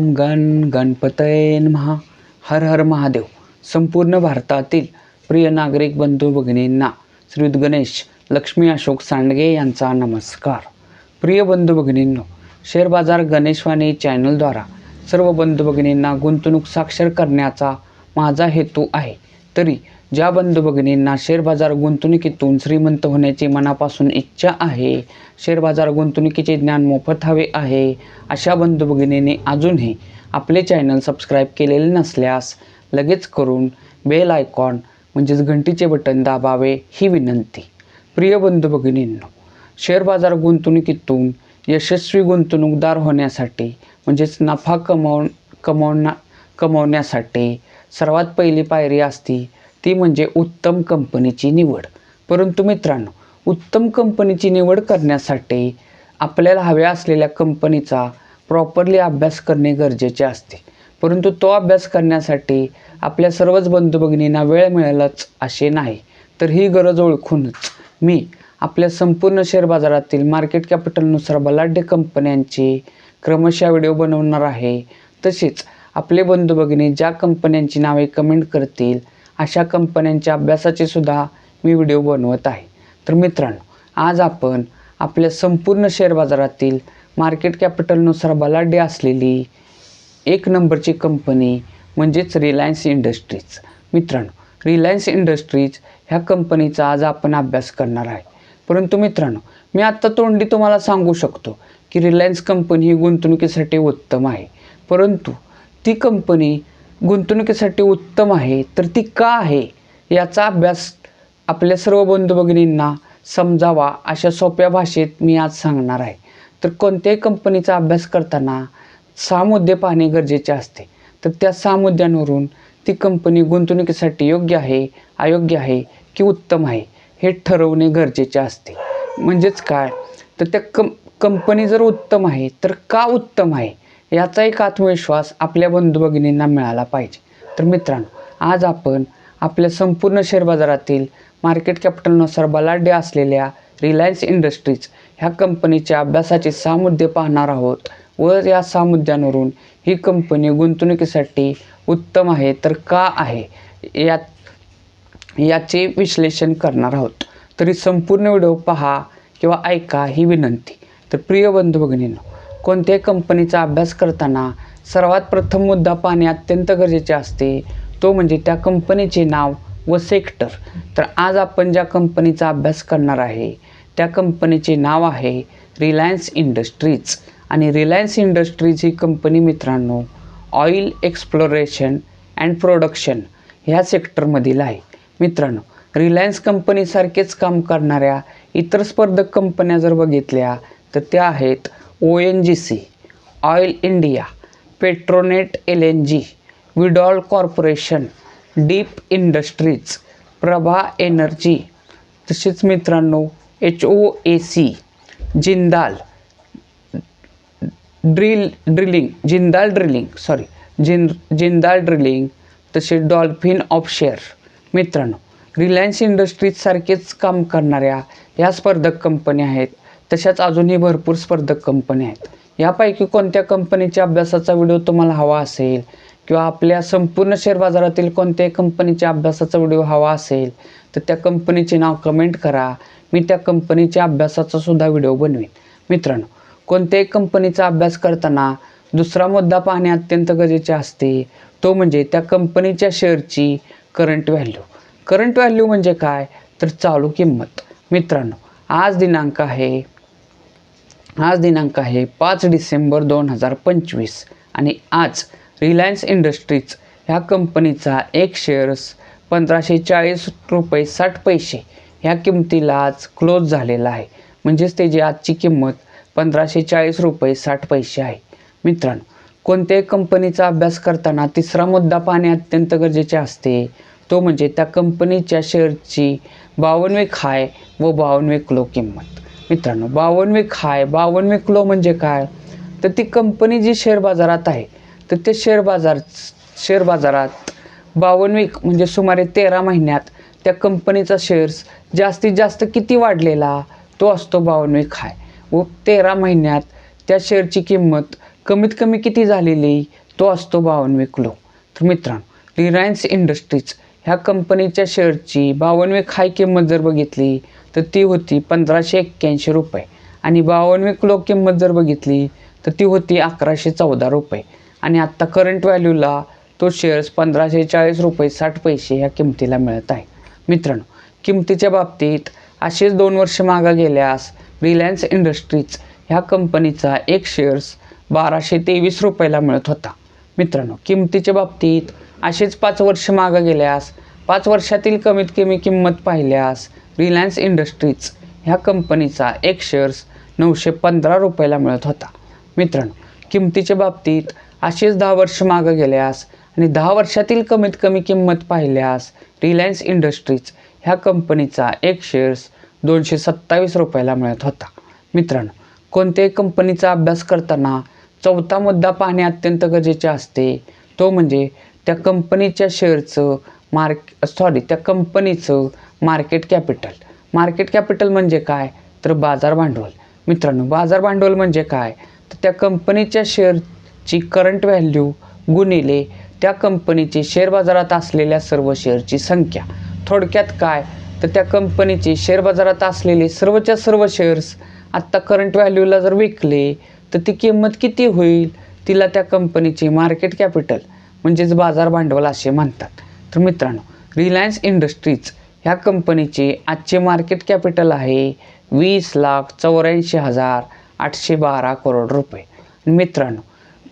ओम गण गणपतये नमः. हर हर महादेव. संपूर्ण भारतातील प्रिय नागरिक बंधू भगिनींना श्रीयुत गणेश लक्ष्मी अशोक सांडगे यांचा नमस्कार. प्रिय बंधू भगिनींनो, शेअर बाजार गणेशवाणी चॅनलद्वारा सर्व बंधू भगिनींना गुंतवणूक साक्षर करण्याचा माझा हेतू आहे. तरी ज्या बंधू भगिनींना शेअर बाजार गुंतवणुकीतून श्रीमंत होण्याची मनापासून इच्छा आहे, शेअर बाजार गुंतवणुकीचे ज्ञान मोफत हवे आहे, अशा बंधू भगिनींनी अजूनही आपले चॅनल सबस्क्राईब केलेले नसल्यास लगेच करून बेल आयकॉन म्हणजेच घंटीचे बटन दाबावे ही विनंती. प्रिय बंधू भगिनींनो, शेअर बाजार गुंतवणुकीतून यशस्वी गुंतवणूकदार होण्यासाठी म्हणजेच नफा कमवण्यासाठी सर्वात पहिली पायरी असती ती म्हणजे उत्तम कंपनीची निवड. परंतु मित्रांनो, उत्तम कंपनीची निवड करण्यासाठी आपल्याला हव्या असलेल्या कंपनीचा प्रॉपरली अभ्यास करणे गरजेचे असते. परंतु तो अभ्यास करण्यासाठी आपल्या सर्वच बंधू भगिनींना वेळ मिळेलच असे नाही. तर ही गरज ओळखूनच मी आपल्या संपूर्ण शेअर बाजारातील मार्केट कॅपिटलनुसार बलाढ्य कंपन्यांची क्रमशः व्हिडिओ बनवणार आहे. तसेच आपले बंधू भगिनी ज्या कंपन्यांची नावे कमेंट करतील अशा कंपन्यांच्या अभ्यासाचे सुद्धा मी व्हिडिओ बनवत आहे. तर मित्रांनो, आज आपण आपल्या संपूर्ण शेअर बाजारातील मार्केट कॅपिटलनुसार बलाढ्य असलेली एक नंबरची कंपनी म्हणजेच रिलायन्स इंडस्ट्रीज. मित्रांनो, रिलायन्स इंडस्ट्रीज ह्या कंपनीचा आज आपण अभ्यास करणार आहे. परंतु मित्रांनो, मी आत्ता तोंडी तुम्हाला सांगू शकतो की रिलायन्स कंपनी ही गुंतवणुकीसाठी उत्तम आहे. परंतु ती कंपनी गुंतवणुकीसाठी उत्तम आहे तर ती का आहे याचा अभ्यास आपल्या सर्व बंधू भगिनींना समजावा अशा सोप्या भाषेत मी आज सांगणार आहे. तर कोणत्याही कंपनीचा अभ्यास करताना 6 मुद्दे पाहणे गरजेचे असते. तर त्या 6 मुद्द्यांवरून ती कंपनी गुंतवणुकीसाठी योग्य आहे, अयोग्य आहे की उत्तम आहे हे ठरवणे गरजेचे असते. म्हणजेच काय, तर त्या कंपनी जर उत्तम आहे तर का उत्तम आहे याचा एक आत्मविश्वास आपल्या बंधू भगिनींना मिळाला पाहिजे. तर मित्रांनो, आज आपण आपल्या संपूर्ण शेअर बाजारातील मार्केट कॅपिटलनुसार बलाढ्य असलेल्या रिलायन्स इंडस्ट्रीज ह्या कंपनीच्या अभ्यासाचे 6 मुद्दे पाहणार आहोत व या 6 मुद्द्यांवरून ही कंपनी गुंतवणुकीसाठी उत्तम आहे तर का आहे याचे विश्लेषण करणार आहोत. तरी संपूर्ण व्हिडिओ पहा किंवा ऐका ही विनंती. तर प्रिय बंधू भगिनींनो, कोणत्याही कंपनीचा अभ्यास करताना सर्वात प्रथम मुद्दा पाहणे अत्यंत गरजेचे असते, तो म्हणजे त्या कंपनीचे नाव व सेक्टर. तर आज आपण ज्या कंपनीचा अभ्यास करणार आहे त्या कंपनीचे नाव आहे रिलायन्स इंडस्ट्रीज. आणि रिलायन्स इंडस्ट्रीज ही कंपनी मित्रांनो ऑइल एक्सप्लोरेशन अँड प्रोडक्शन ह्या सेक्टरमधील आहे. मित्रांनो, रिलायन्स कंपनीसारखेच काम करणाऱ्या इतर स्पर्धक कंपन्या जर बघितल्या तर त्या आहेत ONGC, ऑइल इंडिया, पेट्रोनेट LNG, विडॉल कॉर्पोरेशन, डीप इंडस्ट्रीज, प्रभा एनर्जी. तसेच मित्रांनो HOAC, जिंदाल ड्रिलिंग तसेच डॉल्फिन ऑफशेअर. मित्रांनो, रिलायन्स इंडस्ट्रीजसारखेच काम करणाऱ्या ह्या स्पर्धक कंपन्या आहेत. तशाच अजूनही भरपूर स्पर्धक कंपन्या आहेत. यापैकी कोणत्या कंपनीच्या अभ्यासाचा व्हिडिओ तुम्हाला हवा असेल किंवा आपल्या संपूर्ण शेअर बाजारातील कोणत्याही कंपनीच्या अभ्यासाचा व्हिडिओ हवा असेल तर त्या कंपनीचे नाव कमेंट करा. मी त्या कंपनीच्या अभ्यासाचा सुद्धा व्हिडिओ बनवेन. मित्रांनो, कोणत्याही कंपनीचा अभ्यास करताना दुसरा मुद्दा पाहणे अत्यंत गरजेचे असते, तो म्हणजे त्या कंपनीच्या शेअरची करंट व्हॅल्यू. करंट व्हॅल्यू म्हणजे काय, तर चालू किंमत. मित्रांनो, आज दिनांक आहे 5 डिसेंबर 2025 आणि आज रिलायन्स इंडस्ट्रीज ह्या कंपनीचा एक शेअर्स 1540 रुपये 60 पैसे ह्या किमतीला आज क्लोज झालेला आहे. म्हणजेच त्याची आजची किंमत 1540 रुपये 60 पैसे आहे. मित्रांनो, कोणत्याही कंपनीचा अभ्यास करताना तिसरा मुद्दा पाहणे अत्यंत गरजेचे असते, तो म्हणजे त्या कंपनीच्या शेअरची 52वे हाय व 52वे क्लो किंमत. मित्रांनो, 52वे हाय 52वे क्लो म्हणजे काय, तर ती कंपनी जी शेअर बाजारात आहे तर ते शेअर बाजारात 52वे म्हणजे सुमारे 13 महिन्यात त्या कंपनीचा शेअर्स जास्तीत जास्त किती वाढलेला तो असतो 52वे हाय व 13 महिन्यात त्या शेअरची किंमत कमीत कमी किती झालेली, तो असतो 52 किलो. तर मित्रांनो, रिलायन्स इंडस्ट्रीज ह्या कंपनीच्या शेअरची 52 हाय किंमत जर बघितली तर ती होती 1581 रुपये आणि 52 किलो किंमत जर बघितली तर ती होती 1114 रुपये आणि आत्ता करंट व्हॅल्यूला तो शेअर्स 1540 रुपये 60 पैसे ह्या किमतीला मिळत आहे. मित्रांनो, किमतीच्या बाबतीत असेच 2 वर्ष मागे गेल्यास रिलायन्स इंडस्ट्रीज ह्या कंपनीचा एक शेअर्स 1223 रुपयाला मिळत होता. मित्रांनो, किमतीच्या बाबतीत असेच 5 वर्ष मागे गेल्यास 5 वर्षातील कमीत कमी किंमत पाहिल्यास रिलायन्स इंडस्ट्रीज ह्या कंपनीचा एक शेअर्स 915 रुपयाला मिळत होता. मित्रांनो, किमतीच्या बाबतीत असेच 10 वर्ष मागे गेल्यास आणि 10 वर्षातील कमीत कमी किंमत पाहिल्यास रिलायन्स इंडस्ट्रीज ह्या कंपनीचा एक शेअर्स 227 रुपयाला मिळत होता. मित्रांनो, कोणत्याही कंपनीचा अभ्यास करताना चौथा मुद्दा पाहणे अत्यंत गरजेचे असते, तो म्हणजे त्या कंपनीच्या शेअरचं त्या कंपनीचं मार्केट कॅपिटल. मार्केट कॅपिटल म्हणजे काय, तर बाजार भांडवल. मित्रांनो, बाजार भांडवल म्हणजे काय, तर त्या कंपनीच्या शेअरची करंट व्हॅल्यू गुणिले त्या कंपनीची शेअर बाजारात असलेल्या सर्व शेअरची संख्या. थोडक्यात काय, तर त्या कंपनीचे शेअर बाजारात असलेले सर्वच्या सर्व शेअर्स आत्ता करंट व्हॅल्यूला जर विकले तर ती किंमत किती होईल, तिला त्या कंपनीचे मार्केट कॅपिटल म्हणजेच बाजार भांडवल असे म्हणतात. तर मित्रांनो, रिलायन्स इंडस्ट्रीज ह्या कंपनीचे आजचे मार्केट कॅपिटल आहे 20,84,812 करोड रुपये. मित्रांनो,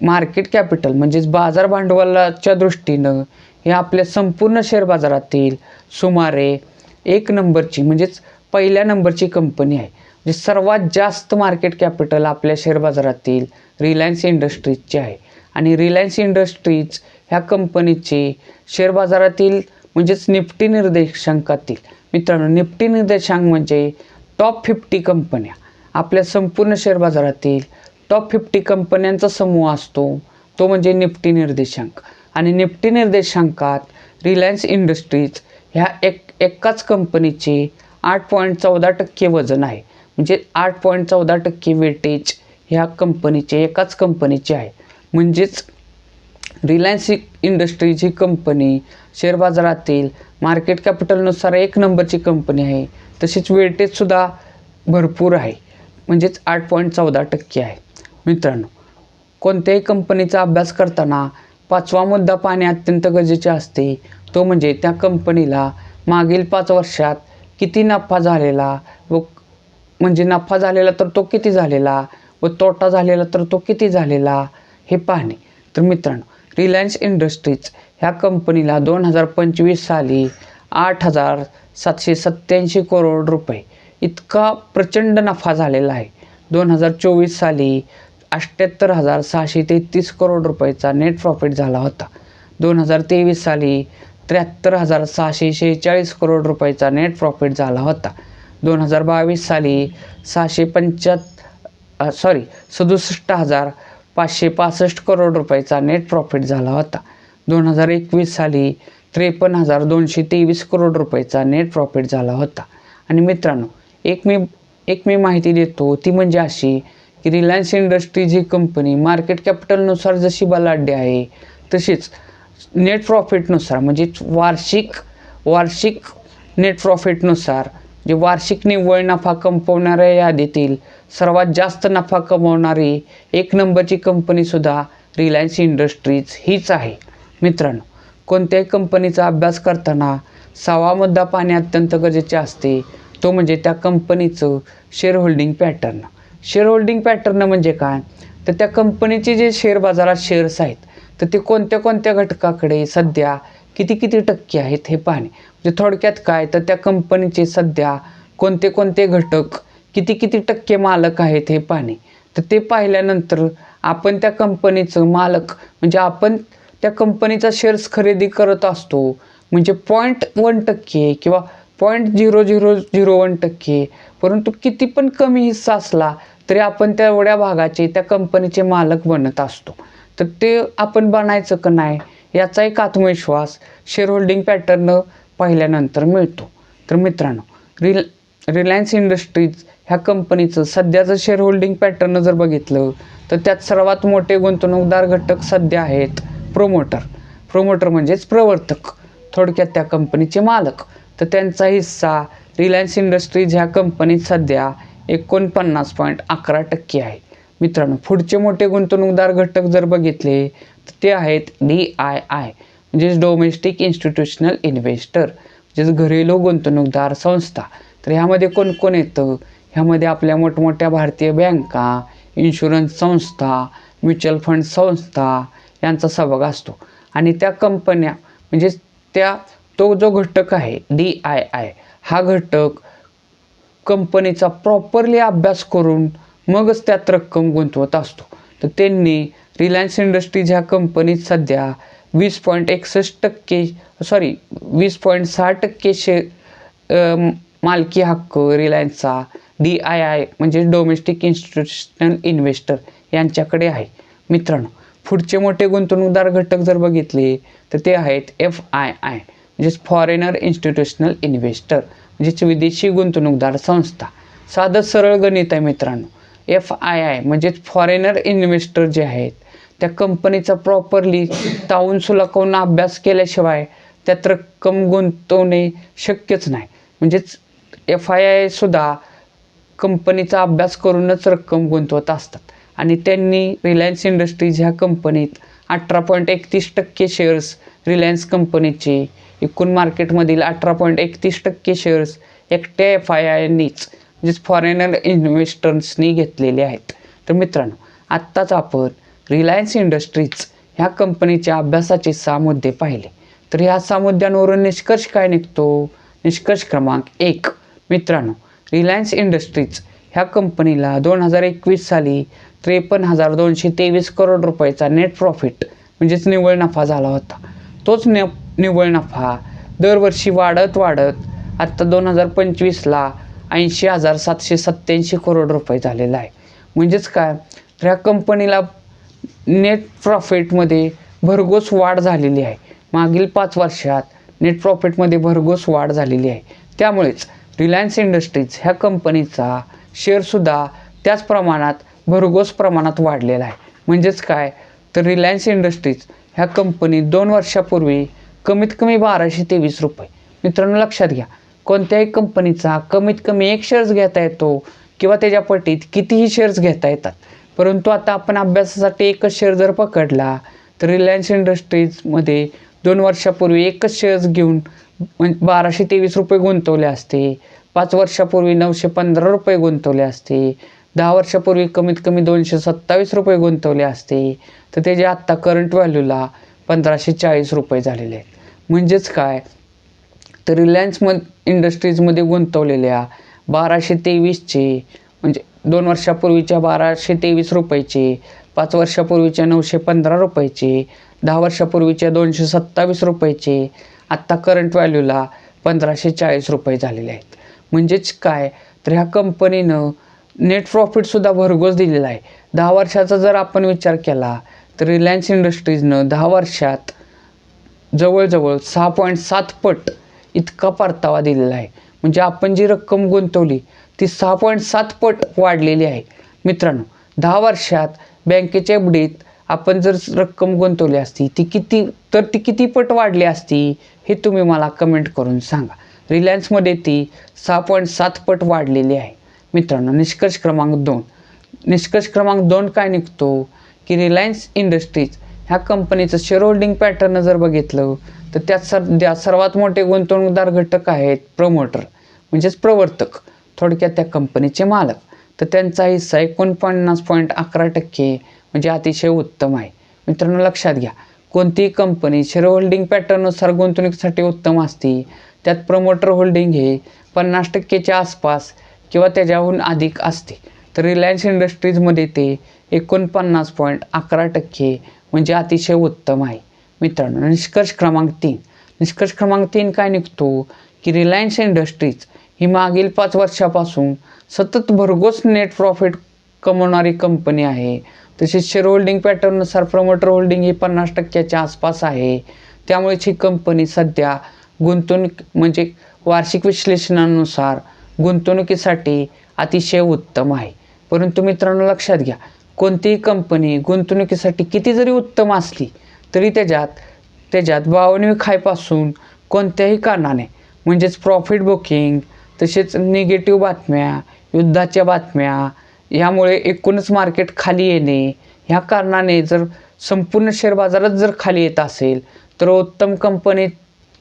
मार्केट कॅपिटल म्हणजेच बाजार भांडवलाच्या दृष्टीनं हे आपल्या संपूर्ण शेअर बाजारातील सुमारे 1 नंबरची म्हणजेच पहिल्या नंबरची कंपनी आहे. म्हणजे सर्वात जास्त मार्केट कॅपिटल आपल्या शेअर बाजारातील रिलायन्स इंडस्ट्रीजचे आहे आणि रिलायन्स इंडस्ट्रीज ह्या कंपनीचे शेअर बाजारातील म्हणजेच निफ्टी निर्देशांकातील, मित्रांनो, निफ्टी निर्देशांक म्हणजे टॉप 50 कंपन्या, आपल्या संपूर्ण शेअर बाजारातील टॉप 50 कंपन्यांचा समूह असतो, तो म्हणजे निफ्टी निर्देशांक. आणि निफ्टी निर्देशांकात रिलायन्स इंडस्ट्रीज ह्या एकाच कंपनीचे 8.14% वजन आहे. म्हणजे 8.14% वेटेज ह्या कंपनीचे एकाच कंपनीचे आहे. म्हणजेच रिलायन्स इंडस्ट्रीज ही कंपनी शेअर बाजारातील मार्केट कॅपिटलनुसार 1 नंबरची कंपनी आहे. तसेच वेटेजसुद्धा भरपूर आहे, म्हणजेच 8.14% आहे. मित्रांनो, कोणत्याही कंपनीचा अभ्यास करताना 5वा मुद्दा पाहणे अत्यंत गरजेचे असते, तो म्हणजे त्या कंपनीला मागील 5 वर्षात किती नफा झालेला व म्हणजे नफा झालेला तर तो किती झालेला व तोटा झालेला तर तो किती झालेला हे पाहणे. तर मित्रांनो, रिलायन्स इंडस्ट्रीज ह्या कंपनीला 2025 साली 8,787 करोड रुपये इतका प्रचंड नफा झालेला आहे. 2024 साली 78,633 करोड रुपयाचा नेट प्रॉफिट झाला होता. 2023 साली 73,646 करोड रुपयाचा नेट प्रॉफिट झाला होता. 2022 साली 67,565 करोड रुपयाचा नेट प्रॉफिट झाला होता. 2021 साली 53,223 करोड रुपयाचा नेट प्रॉफिट झाला होता. आणि मित्रांनो, एक मी माहिती देतो, ती म्हणजे अशी की रिलायन्स इंडस्ट्रीज ही कंपनी मार्केट कॅपिटलनुसार जशी बलाढ्य आहे तशीच नेट प्रॉफिटनुसार म्हणजेच वार्षिक नेट प्रॉफिटनुसार जे वार्षिक निव्वळ नफा कमवणाऱ्या यादीतील सर्वात जास्त नफा कमवणारी 1 नंबरची कंपनीसुद्धा रिलायन्स इंडस्ट्रीज हीच आहे. मित्रांनो, कोणत्याही कंपनीचा अभ्यास करताना 6वा मुद्दा पाहणे अत्यंत गरजेचे असते, तो म्हणजे त्या कंपनीचं share holding pattern. Share holding pattern म्हणजे काय, तर त्या कंपनीचे जे शेअर बाजारात शेअर्स आहेत तर ते कोणत्या कोणत्या घटकाकडे सध्या किती टक्के आहेत हे पाहणे. म्हणजे थोडक्यात काय, तर त्या कंपनीचे सध्या कोणते कोणते घटक किती टक्के मालक आहेत हे पाहणे. तर ते पाहिल्यानंतर आपण त्या कंपनीचं मालक म्हणजे आपण त्या कंपनीचा शेअर्स खरेदी करत असतो म्हणजे 0.1% किंवा 0.0001%, परंतु किती पण कमी हिस्सा असला तरी आपण तेवढ्या भागाचे त्या कंपनीचे मालक बनत असतो. तर ते आपण बनायचं का नाही याचा एक आत्मविश्वास शेअर होल्डिंग पॅटर्न पाहिल्यानंतर मिळतो. तर मित्रांनो, रिलायन्स इंडस्ट्रीज ह्या कंपनीचं सध्याचं शेअर होल्डिंग पॅटर्न जर बघितलं तर त्यात सर्वात मोठे गुंतवणूकदार घटक सध्या आहेत प्रोमोटर म्हणजेच प्रवर्तक, थोडक्यात त्या कंपनीचे मालक. तर त्यांचा हिस्सा रिलायन्स इंडस्ट्रीज ह्या कंपनीत सध्या 49.11% आहे. मित्रांनो, पुढचे मोठे गुंतवणूकदार घटक जर बघितले तर ते आहेत DII म्हणजेच डोमेस्टिक इन्स्टिट्यूशनल इन्व्हेस्टर, म्हणजेच घरेलू गुंतवणूकदार संस्था. तर ह्यामध्ये कोण कोण येतं? ह्यामध्ये आपल्या मोठमोठ्या भारतीय बँका, इन्शुरन्स संस्था, म्युच्युअल फंड संस्था यांचा सहभाग असतो. आणि त्या कंपन्या म्हणजे तो जो घटक आहे DII, हा घटक कंपनीचा प्रॉपरली अभ्यास करून मगच त्यात रक्कम गुंतवत असतो. तर त्यांनी रिलायन्स इंडस्ट्रीज ह्या कंपनीत सध्या 20.6% मालकी हक्क रिलायन्सचा DII म्हणजे डोमेस्टिक इन्स्टिट्यूशनल इन्व्हेस्टर यांच्याकडे आहे. मित्रांनो, पुढचे मोठे गुंतवणूकदार घटक जर बघितले तर ते आहेत FII म्हणजेच फॉरेनर इन्स्टिट्यूशनल इन्व्हेस्टर, म्हणजेच विदेशी गुंतवणूकदार संस्था. साधं सरळ गणित आहे मित्रांनो. FII म्हणजेच फॉरेनर इन्व्हेस्टर जे आहेत त्या कंपनीचा प्रॉपरली तावून सुलाखून अभ्यास केल्याशिवाय त्यात रक्कम गुंतवणे शक्यच नाही. म्हणजेच FII सुद्धा कंपनीचा अभ्यास करूनच रक्कम गुंतवत असतात. आणि त्यांनी रिलायन्स इंडस्ट्रीज ह्या कंपनीत 18.31% शेअर्स रिलायन्स कंपनीचे एकूण मार्केटमधील 18.31% शेअर्स एकट्या FIIनीच म्हणजेच फॉरेनर इन्व्हेस्टर्सनी घेतलेले आहेत. तर मित्रांनो, आत्ताच आपण रिलायन्स इंडस्ट्रीज ह्या कंपनीच्या अभ्यासाचे 6 मुद्दे पाहिले. तर ह्या 6 मुद्द्यांवरून निष्कर्ष काय निघतो? निष्कर्ष क्रमांक 1. मित्रांनो, रिलायन्स इंडस्ट्रीज ह्या कंपनीला 2021 साली 53,223 करोड रुपयाचा नेट प्रॉफिट म्हणजेच निव्वळ नफा झाला होता. तोच निव्वळ नफा दरवर्षी वाढत आत्ता 2025ला 80,787 करोड रुपये झालेला आहे. म्हणजेच काय, तर ह्या कंपनीला नेट प्रॉफिटमध्ये भरघोस वाढ झालेली आहे. मागील 5 वर्षात नेट प्रॉफिटमध्ये भरघोस वाढ झालेली आहे. त्यामुळेच रिलायन्स इंडस्ट्रीज ह्या कंपनीचा शेअरसुद्धा त्याच प्रमाणात भरघोस प्रमाणात वाढलेला आहे. म्हणजेच काय, तर रिलायन्स इंडस्ट्रीज ह्या कंपनी 2 वर्षापूर्वी कमीत कमी 1223 रुपये. मित्रांनो, लक्षात घ्या, कोणत्याही कंपनीचा कमीत कमी 1 शेअर्स घेता येतो किंवा त्याच्या पटीत कितीही शेअर्स घेता येतात. परंतु आता आपण अभ्यासासाठी एकच शेअर जर पकडला तर रिलायन्स इंडस्ट्रीजमध्ये 2 वर्षापूर्वी एकच शेअर्स घेऊन 1223 रुपये गुंतवले असते. 5 वर्षापूर्वी 915 रुपये गुंतवले असते. 10 वर्षापूर्वी कमीत कमी 227 रुपये गुंतवले असते. तर त्याचे आत्ता करंट व्हॅल्यूला 1540 रुपये झालेले आहेत. म्हणजेच काय, तर रिलायन्स इंडस्ट्रीजमध्ये गुंतवलेल्या 1223चे म्हणजे 2 वर्षापूर्वीच्या 1223 रुपयाचे, 5 वर्षापूर्वीच्या 915 रुपयाचे, 10 वर्षापूर्वीच्या 227 रुपयाचे आत्ता करंट व्हॅल्यूला 1540 रुपये झालेले आहेत. म्हणजेच काय, तर ह्या कंपनीनं नेट प्रॉफिटसुद्धा भरघोस दिलेला आहे. 10 वर्षाचा जर आपण विचार केला तर रिलायन्स इंडस्ट्रीजनं 10 वर्षात जवळजवळ 6.7 पट इतका परतावा दिलेला आहे. म्हणजे आपण जी रक्कम गुंतवली ती 6.7 पट वाढलेली आहे. मित्रांनो, 10 वर्षात बँकेच्या एफडीत आपण जर रक्कम गुंतवली असती ती किती पट वाढली असती हे तुम्ही मला कमेंट करून सांगा. रिलायन्समध्ये ती 6.7 पट वाढलेली आहे. मित्रांनो, निष्कर्ष क्रमांक 2 काय निघतो की रिलायन्स इंडस्ट्रीज ह्या कंपनीचं शेअर होल्डिंग पॅटर्न जर बघितलं तर त्यात सध्या सर्वात मोठे गुंतवणूकदार घटक आहेत प्रमोटर म्हणजेच प्रवर्तक, थोडक्यात त्या कंपनीचे मालक. तर त्यांचा हिस्सा 49.11% म्हणजे अतिशय उत्तम आहे. मित्रांनो, लक्षात घ्या, कोणतीही कंपनी शेअर होल्डिंग पॅटर्ननुसार गुंतवणुकीसाठी उत्तम असते. त्यात प्रमोटर होल्डिंग हे 50%च्या आसपास किंवा त्याच्याहून अधिक असते. तर रिलायन्स इंडस्ट्रीजमध्ये ते 49.11% म्हणजे अतिशय उत्तम आहे. मित्रांनो, निष्कर्ष क्रमांक 3 काय निघतो की रिलायन्स इंडस्ट्रीज ही मागील 5 वर्षापासून सतत भरघोस नेट प्रॉफिट कमवणारी कंपनी आहे. तसेच शेअर होल्डिंग पॅटर्ननुसार प्रमोटर होल्डिंग ही 50%च्या आसपास आहे. त्यामुळेच ही कंपनी सध्या गुंतवणूक म्हणजे वार्षिक विश्लेषणानुसार गुंतवणुकीसाठी अतिशय उत्तम आहे. परंतु मित्रांनो, लक्षात घ्या, कोणतीही कंपनी गुंतवणुकीसाठी किती जरी उत्तम असली तरी त्याच्यात वावणवी खायपासून कोणत्याही कारणाने म्हणजेच प्रॉफिट बुकिंग, तसेच निगेटिव्ह बातम्या, युद्धाच्या बातम्या, यामुळे एकूणच मार्केट खाली येणे, ह्या कारणाने जर संपूर्ण शेअर बाजारात जर खाली येत असेल तर उत्तम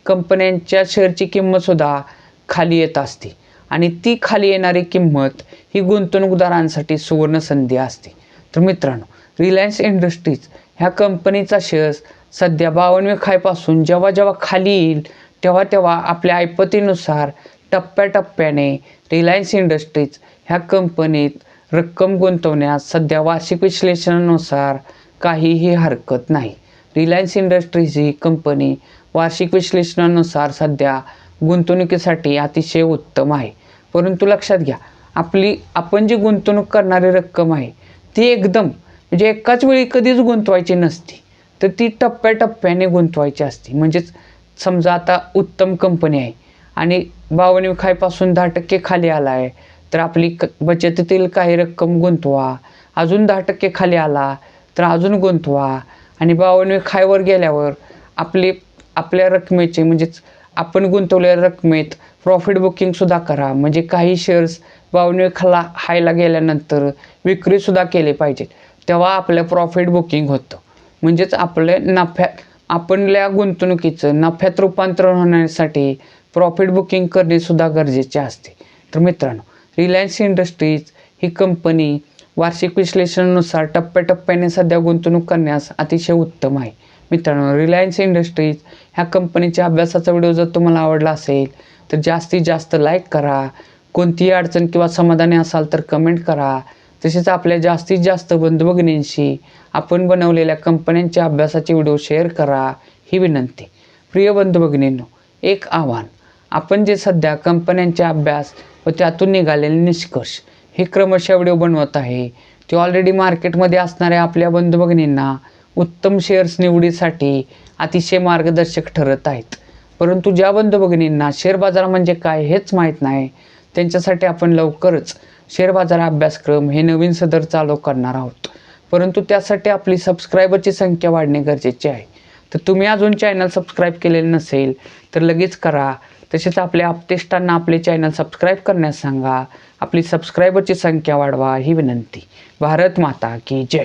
कंपन्यांच्या शेअरची किंमतसुद्धा खाली येत असते आणि ती खाली येणारी किंमत ही गुंतवणूकदारांसाठी सुवर्ण संधी असते. तर मित्रांनो, रिलायन्स इंडस्ट्रीज ह्या कंपनीचा शेअर सध्या 52 खायपासून जेव्हा खाली येईल तेव्हा आपल्या ऐपतीनुसार टप्प्याटप्प्याने रिलायन्स इंडस्ट्रीज ह्या कंपनीत रक्कम गुंतवण्यास सध्या वार्षिक विश्लेषणानुसार काहीही हरकत नाही. रिलायन्स इंडस्ट्रीज ही कंपनी वार्षिक विश्लेषणानुसार सध्या गुंतवणुकीसाठी अतिशय उत्तम आहे. परंतु लक्षात घ्या, आपण जी गुंतवणूक करणारी रक्कम आहे ती एकदम म्हणजे एकाच वेळी कधीच गुंतवायची नसते, तर ती टप्प्याटप्प्याने गुंतवायची असते. म्हणजेच समजा आता उत्तम कंपनी आहे आणि 52 खायपासून 10% खाली आला आहे, तर आपली बचतीतील काही रक्कम गुंतवा. अजून 10% खाली आला तर अजून गुंतवा आणि 52 खायवर गेल्यावर आपल्या रकमेचे म्हणजेच आपण गुंतवलेल्या रकमेत प्रॉफिट बुकिंगसुद्धा करा. म्हणजे काही शेअर्स 52 हायला गेल्यानंतर विक्रीसुद्धा केले पाहिजेत, तेव्हा आपलं प्रॉफिट बुकिंग होतं. म्हणजेच आपल्या गुंतवणुकीचं नफ्यात रूपांतरण होण्यासाठी प्रॉफिट बुकिंग करणेसुद्धा गरजेचे असते. तर मित्रांनो, रिलायन्स इंडस्ट्रीज ही कंपनी वार्षिक विश्लेषणानुसार टप्प्याटप्प्याने सध्या गुंतवणूक करण्यास अतिशय उत्तम आहे. मित्रांनो, रिलायन्स इंडस्ट्रीज ह्या कंपनीच्या अभ्यासाचा व्हिडिओ जर तुम्हाला आवडला असेल तर जास्तीत जास्त लाईक करा. कोणतीही अडचण किंवा समाधानी असाल तर कमेंट करा. तसेच आपल्या जास्तीत जास्त बंधू भगिनींशी आपण बनवलेल्या कंपन्यांच्या अभ्यासाचे व्हिडिओ शेअर करा ही विनंती. प्रिय बंधू भगिनींनो, एक आव्हान, आपण जे सध्या कंपन्यांचा अभ्यास व त्यातून निघालेले निष्कर्ष हे क्रमशः व्हिडिओ बनवत आहे, ते ऑलरेडी मार्केटमध्ये असणाऱ्या आपल्या बंधू भगिनींना उत्तम शेअर्स निवडीसाठी अतिशय मार्गदर्शक ठरत आहेत. परंतु ज्या बंधू भगिनींना शेअर बाजार म्हणजे काय हेच माहीत नाही, त्यांच्यासाठी आपण लवकरच शेअर बाजार अभ्यासक्रम हे नवीन सदर चालू करणार आहोत. परंतु त्यासाठी आपली सबस्क्रायबरची संख्या वाढणे गरजेचे आहे. तर तुम्ही अजून चॅनल सबस्क्राईब केलेले नसेल तर लगेच करा. तसेच आपल्या आप्तेष्टांना आपले चॅनल सबस्क्राईब करण्यास सांगा. आपली सबस्क्रायबरची संख्या वाढवा ही विनंती. भारत माता की जय.